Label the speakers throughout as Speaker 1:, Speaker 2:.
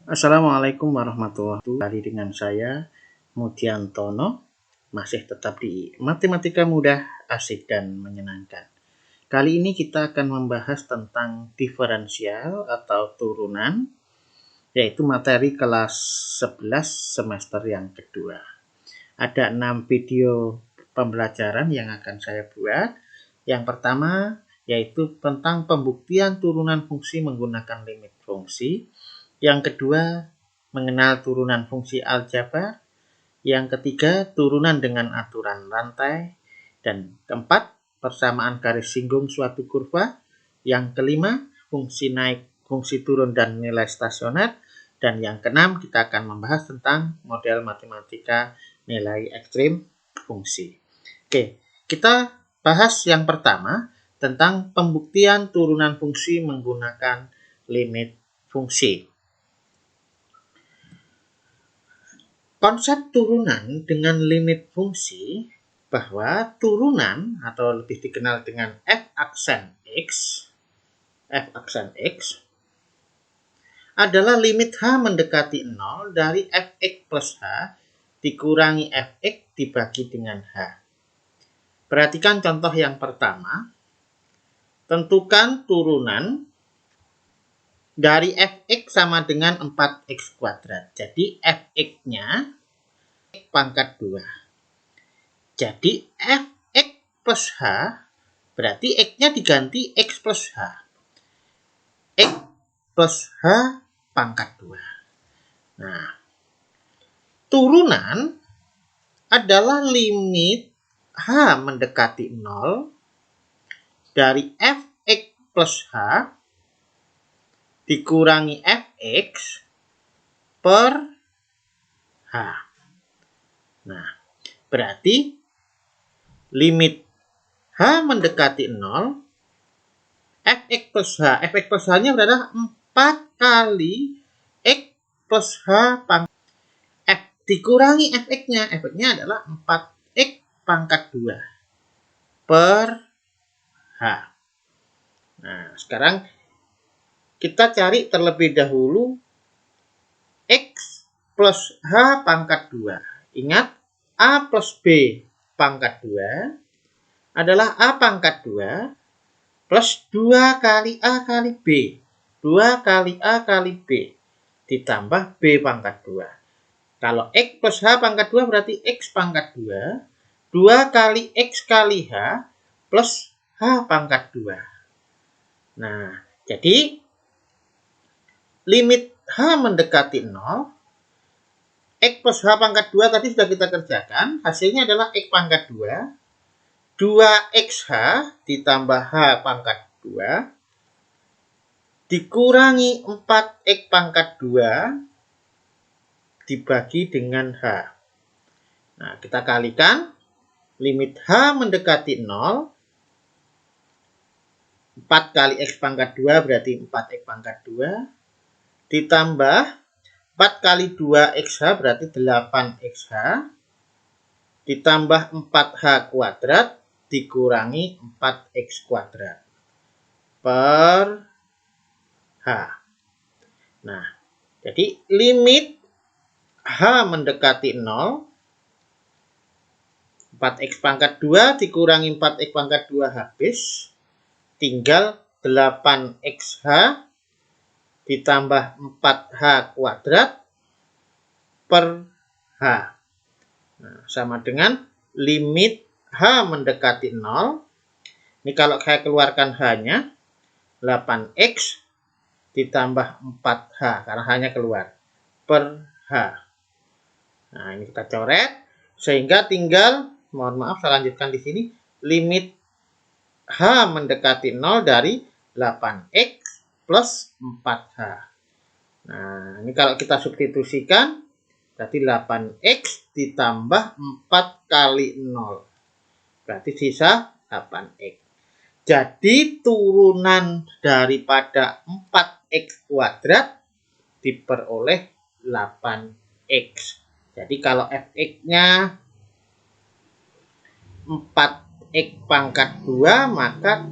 Speaker 1: Assalamualaikum warahmatullahi wabarakatuh. Kali dengan saya Mudiantono, masih tetap di Matematika Mudah, Asik dan Menyenangkan. Kali ini kita akan membahas tentang diferensial atau turunan, yaitu materi kelas 11 semester yang kedua. Ada 6 video pembelajaran yang akan saya buat. Yang pertama yaitu tentang pembuktian turunan fungsi menggunakan limit fungsi. Yang kedua, mengenal turunan fungsi aljabar. Yang ketiga, turunan dengan aturan rantai. Dan keempat, persamaan garis singgung suatu kurva. Yang kelima, fungsi naik, fungsi turun dan nilai stasioner. Dan yang keenam, kita akan membahas tentang model matematika nilai ekstrim fungsi. Oke, kita bahas yang pertama tentang pembuktian turunan fungsi menggunakan limit fungsi. Konsep turunan dengan limit fungsi bahwa turunan atau lebih dikenal dengan f aksen x adalah limit h mendekati 0 dari fx plus h dikurangi fx dibagi dengan h. Perhatikan contoh yang pertama. Tentukan turunan dari fx sama dengan 4x kuadrat. Jadi fx-nya x pangkat 2. Jadi fx plus h berarti x-nya diganti x plus h. X plus h pangkat 2. Nah, turunan adalah limit h mendekati 0 dari fx plus h dikurangi fx per h. Nah, berarti limit h mendekati 0, fx plus h-nya adalah 4 kali x plus h pangkat f dikurangi fx-nya. Fx-nya adalah 4x pangkat 2 per h. Nah, sekarang kita cari terlebih dahulu x plus h pangkat 2. Ingat, a plus b pangkat 2 adalah a pangkat 2 plus 2 kali a kali b. 2 kali a kali b ditambah b pangkat 2. Kalau x plus h pangkat 2 berarti x pangkat 2. 2 kali x kali h plus h pangkat 2. Nah, jadi limit h mendekati 0, x plus h pangkat 2 tadi sudah kita kerjakan. Hasilnya adalah x pangkat 2. 2xh ditambah h pangkat 2 dikurangi 4x pangkat 2 dibagi dengan h. Nah, kita kalikan. Limit h mendekati 0. 4 kali x pangkat 2 berarti 4x pangkat 2. Ditambah 4 kali 2xh berarti 8xh. Ditambah 4h kuadrat dikurangi 4x kuadrat per h. Nah, jadi limit h mendekati 0, 4x pangkat 2 dikurangi 4x pangkat 2 habis. Tinggal 8xh ditambah 4h kuadrat per h. Nah, sama dengan limit h mendekati 0. Ini kalau saya keluarkan h-nya, 8x ditambah 4h, karena h-nya keluar, per h. Nah, ini kita coret, sehingga tinggal, mohon maaf saya lanjutkan di sini, limit h mendekati 0 dari 8x plus 4h. Nah, ini kalau kita substitusikan, berarti 8x ditambah 4 kali 0. Berarti sisa 8x. Jadi turunan daripada 4x kuadrat diperoleh 8x. Jadi kalau fx-nya 4x pangkat 2, maka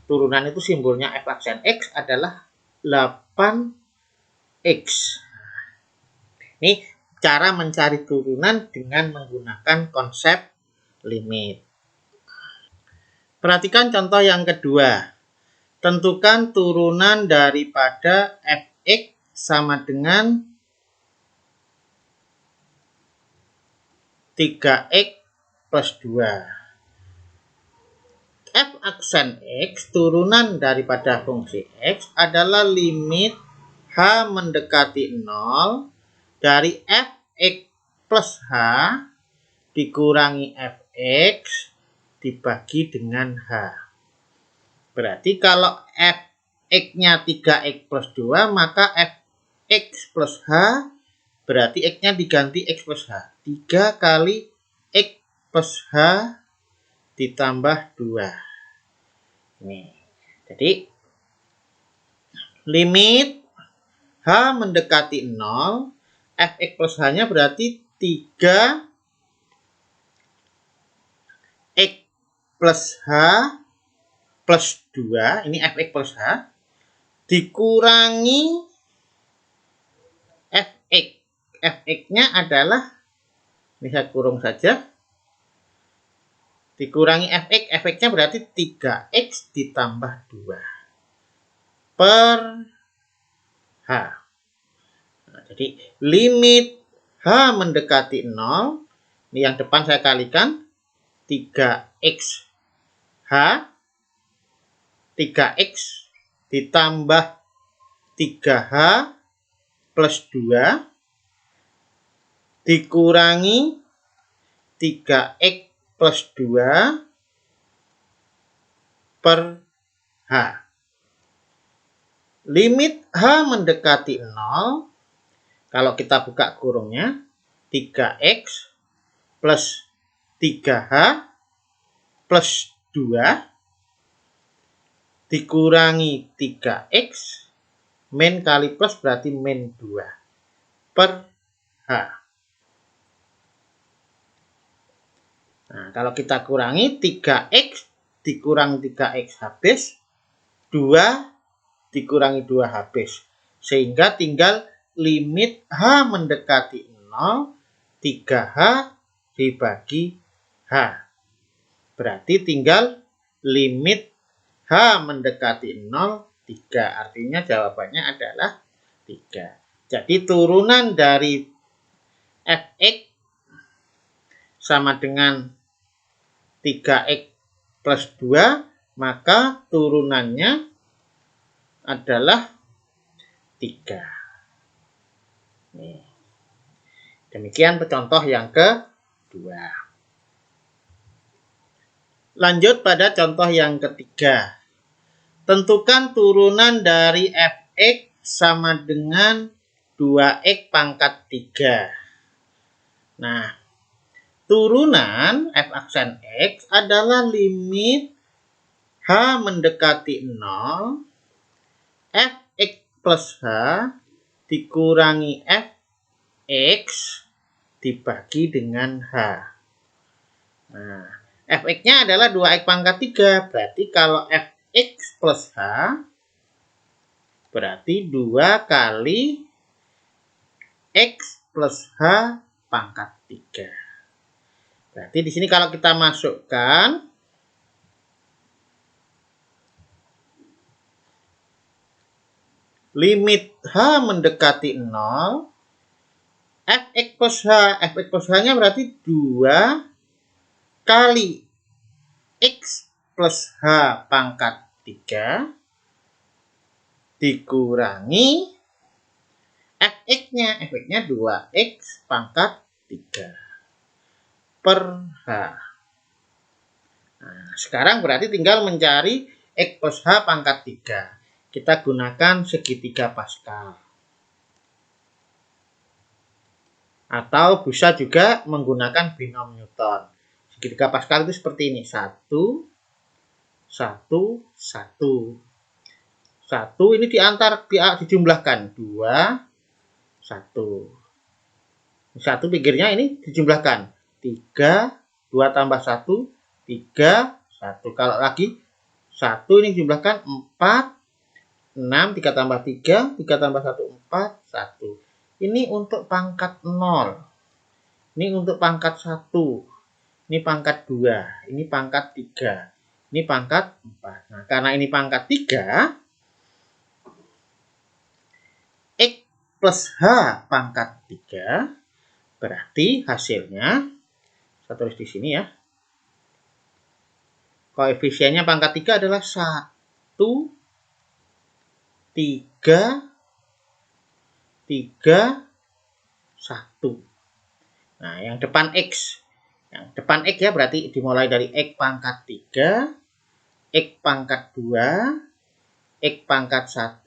Speaker 1: turunan itu simbolnya f aksen x adalah 8 X. Ini cara mencari turunan dengan menggunakan konsep limit. Perhatikan contoh yang kedua. Tentukan turunan daripada fx sama dengan 3x plus 2. F aksen X, turunan daripada fungsi X adalah limit H mendekati 0 dari Fx plus H dikurangi Fx dibagi dengan H. Berarti kalau Fx-nya 3x plus 2, maka Fx plus H berarti X-nya diganti X plus H. 3 kali X plus H ditambah 2. Nih. Jadi limit H mendekati 0, Fx plus H-nya berarti 3x plus H plus 2, ini Fx plus H, dikurangi Fx. Fx-nya adalah, ini saya kurung saja, dikurangi Fx, Fx-nya berarti 3x ditambah 2 per H. Nah, jadi limit H mendekati 0, ini yang depan saya kalikan, 3x H, 3x ditambah 3H plus 2 dikurangi 3x plus 2 per H. Limit H mendekati 0, kalau kita buka kurungnya, 3x plus 3H plus 2 dikurangi 3x, min kali plus berarti min 2 per H. Nah, kalau kita kurangi 3x dikurangi 3x habis, 2 dikurangi 2 habis. Sehingga tinggal limit H mendekati 0, 3H dibagi H. Berarti tinggal limit H mendekati 0, 3. Artinya jawabannya adalah 3. Jadi turunan dari Fx sama dengan 3x plus 2, maka turunannya adalah 3. Nih. Demikian contoh yang kedua. Lanjut pada contoh yang ketiga. Tentukan turunan dari Fx sama dengan 2x pangkat 3. Nah, turunan F aksen X adalah limit H mendekati 0, Fx plus H dikurangi Fx dibagi dengan H. Nah, Fx-nya adalah 2x pangkat 3. Berarti kalau Fx plus H berarti 2 kali X plus H pangkat 3. Berarti di sini kalau kita masukkan limit H mendekati 0, Fx plus H, Fx plus H-nya berarti 2 kali X plus H pangkat 3 dikurangi Fx-nya. Fx-nya 2x pangkat 3 per H. Nah, sekarang berarti tinggal mencari X plus H pangkat 3. Kita gunakan segitiga Pascal. Atau bisa juga menggunakan binom Newton. Segitiga Pascal itu seperti ini. 1, 1, 1. 1 ini dijumlahkan. 2, 1. 1 pinggirnya ini dijumlahkan. 3, 2 tambah 1, 3, 1. Kalau lagi 1 ini dijumlahkan 4, 6, 3 tambah 3, 3 tambah 1, 4, 1. Ini untuk pangkat 0. Ini untuk pangkat 1. Ini pangkat 2. Ini pangkat 3. Ini pangkat 4. Nah, karena ini pangkat 3, X plus H pangkat 3, berarti hasilnya, saya tulis di sini ya, koefisiennya pangkat 3 adalah 1, 3, 3, 1. Nah, yang depan X. Yang depan X ya berarti dimulai dari X pangkat 3, X pangkat 2, X pangkat 1,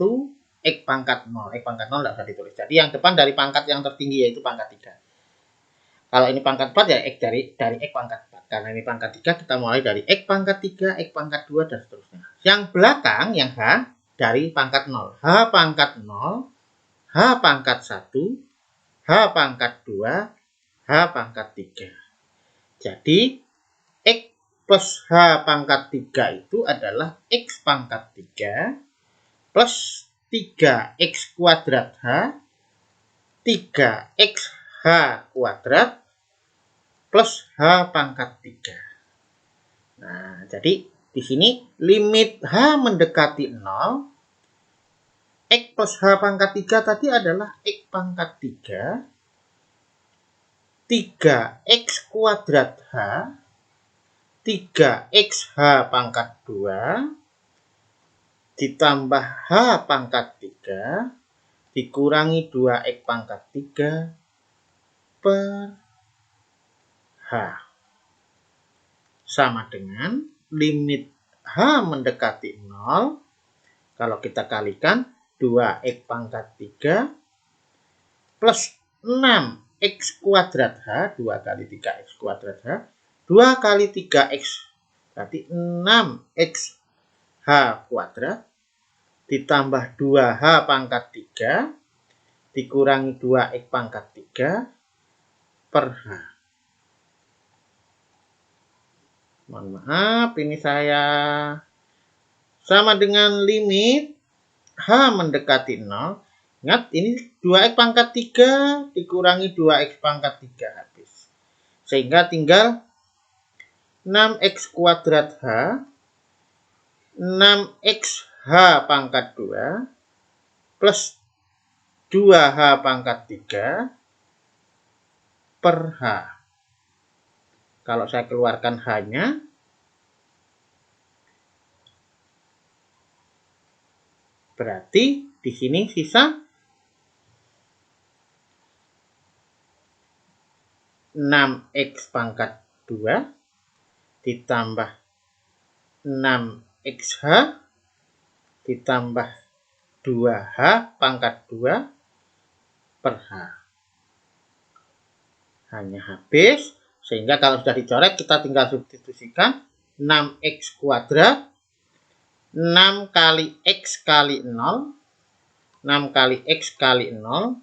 Speaker 1: X pangkat 0. X pangkat 0 tidak usah ditulis. Jadi yang depan dari pangkat yang tertinggi yaitu pangkat 3. Kalau ini pangkat 4 ya X dari X pangkat 4. Karena ini pangkat 3 kita mulai dari X pangkat 3, X pangkat 2 dan seterusnya. Yang belakang yang H dari pangkat 0. H pangkat 0, H pangkat 1, H pangkat 2, H pangkat 3. Jadi X plus H pangkat 3 itu adalah X pangkat 3 plus 3X kuadrat H, 3XH kuadrat plus H pangkat 3. Nah, jadi di sini limit H mendekati 0, X plus H pangkat 3 tadi adalah X pangkat 3, 3X kuadrat H, 3XH pangkat 2, ditambah H pangkat 3, dikurangi 2X pangkat 3 per H. Sama dengan limit H mendekati 0, kalau kita kalikan 2X pangkat 3 plus 6X kuadrat H, 2 kali 3X kuadrat H, 2 kali 3X, berarti 6X H kuadrat, ditambah 2H pangkat 3, dikurangi 2X pangkat 3 per H. Mohon maaf, ini saya sama dengan limit H mendekati 0. Ingat, ini 2X pangkat 3 dikurangi 2X pangkat 3 habis. Sehingga tinggal 6X kuadrat H, 6XH pangkat 2, plus 2H pangkat 3 per H. Kalau saya keluarkan H-nya, berarti di sini sisa 6X pangkat 2 ditambah 6XH ditambah 2H pangkat 2 per H. Hanya habis, sehingga kalau sudah dicoret kita tinggal substitusikan 6X kuadrat, 6 kali X kali 0, 6 kali X kali 0,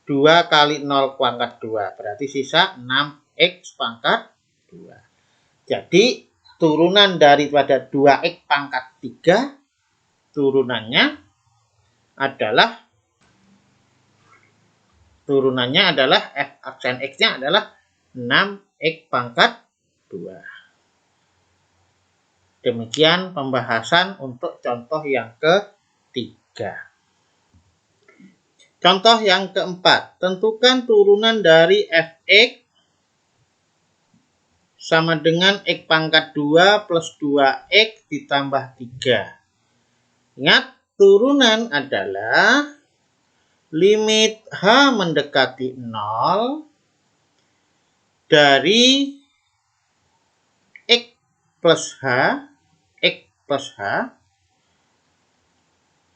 Speaker 1: 2 kali 0 pangkat 2, berarti sisa 6X pangkat 2. Jadi turunan daripada 2X pangkat 3, turunannya adalah F aksen X-nya adalah 6X pangkat 2. Demikian pembahasan untuk contoh yang ketiga. Contoh yang keempat, tentukan turunan dari Fx sama dengan X pangkat 2 plus 2X ditambah 3. Ingat, turunan adalah limit H mendekati 0 dari X plus H,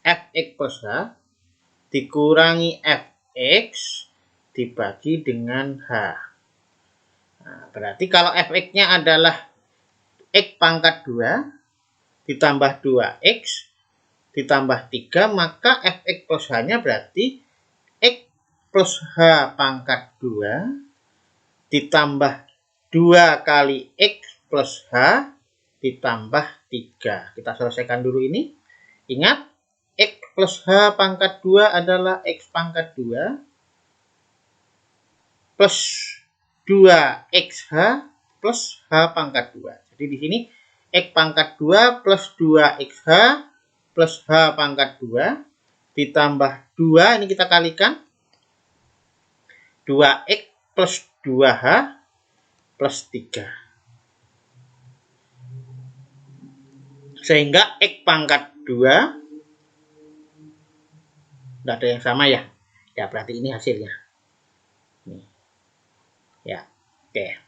Speaker 1: Fx plus H, dikurangi Fx dibagi dengan H. Nah, berarti kalau Fx-nya adalah X pangkat 2 ditambah 2X ditambah 3, maka Fx plus H-nya berarti X plus H pangkat 2 ditambah 2 kali X plus H ditambah 3. Kita selesaikan dulu ini. Ingat, X plus H pangkat 2 adalah X pangkat 2 plus 2XH plus H pangkat 2. Jadi di sini X pangkat 2 plus 2XH plus H pangkat 2 ditambah 2, ini kita kalikan, 2X plus 2H plus 3. Sehingga X pangkat 2, tidak ada yang sama ya. Ya berarti ini hasilnya. Nih. Ya, oke.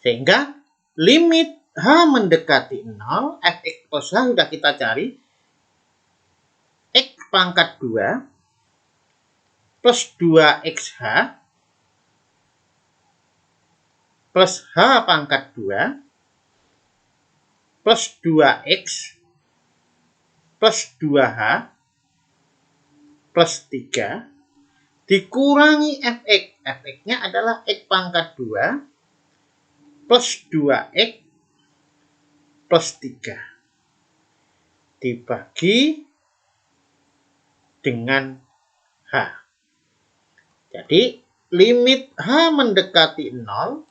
Speaker 1: Sehingga limit H mendekati 0, fx plus H sudah kita cari. X pangkat 2 plus 2XH plus H pangkat 2 plus 2X plus 2H plus 3 dikurangi fx. Fx-nya adalah X pangkat 2 plus 2X plus 3 dibagi dengan H. Jadi limit H mendekati 0,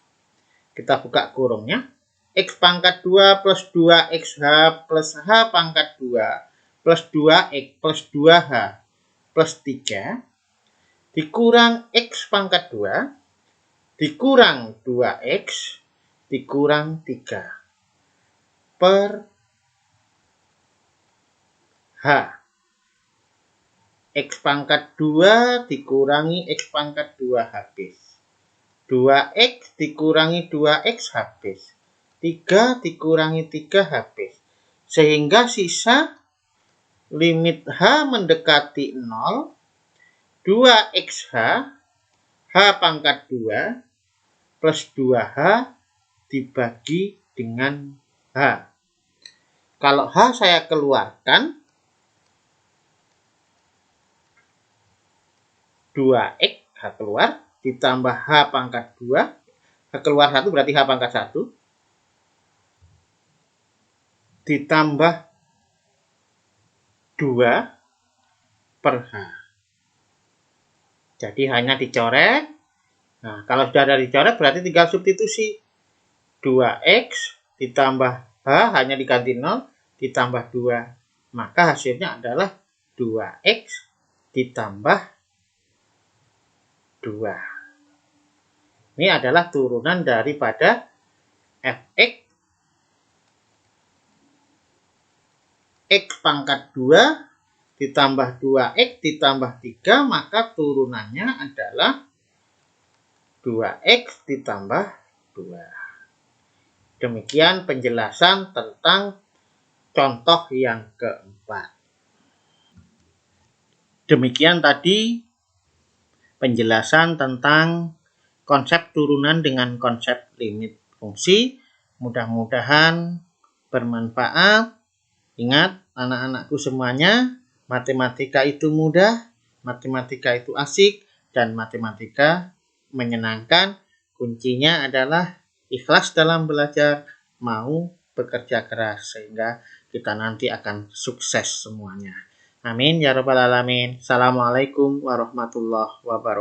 Speaker 1: kita buka kurungnya, X pangkat 2 plus 2XH plus H pangkat 2 plus 2X plus 2H plus 3 dikurang X pangkat 2 dikurang 2X dikurang 3 per H. X pangkat 2 dikurangi X pangkat 2 habis. 2X dikurangi 2X habis. 3 dikurangi 3 habis. Sehingga sisa limit H mendekati 0, 2XH, H pangkat 2, plus 2H dibagi dengan H. Kalau H saya keluarkan, 2X H keluar, ditambah H pangkat 2, H keluar 1 berarti H pangkat 1, ditambah 2 per H. Jadi hanya dicoret. Nah, kalau sudah ada dicoret berarti tinggal substitusi. 2X ditambah H hanya diganti 0, ditambah 2. Maka hasilnya adalah 2X ditambah 2. Ini adalah turunan daripada fx X pangkat 2 ditambah 2X ditambah 3, maka turunannya adalah 2X ditambah 2. Demikian penjelasan tentang contoh yang keempat. Demikian tadi penjelasan tentang konsep turunan dengan konsep limit fungsi. Mudah-mudahan bermanfaat. Ingat, anak-anakku semuanya, matematika itu mudah, matematika itu asik, dan matematika menyenangkan. Kuncinya adalah ikhlas dalam belajar, mau bekerja keras, sehingga kita nanti akan sukses semuanya. Amin ya rabbal alamin. Assalamualaikum warahmatullahi wabarakatuh.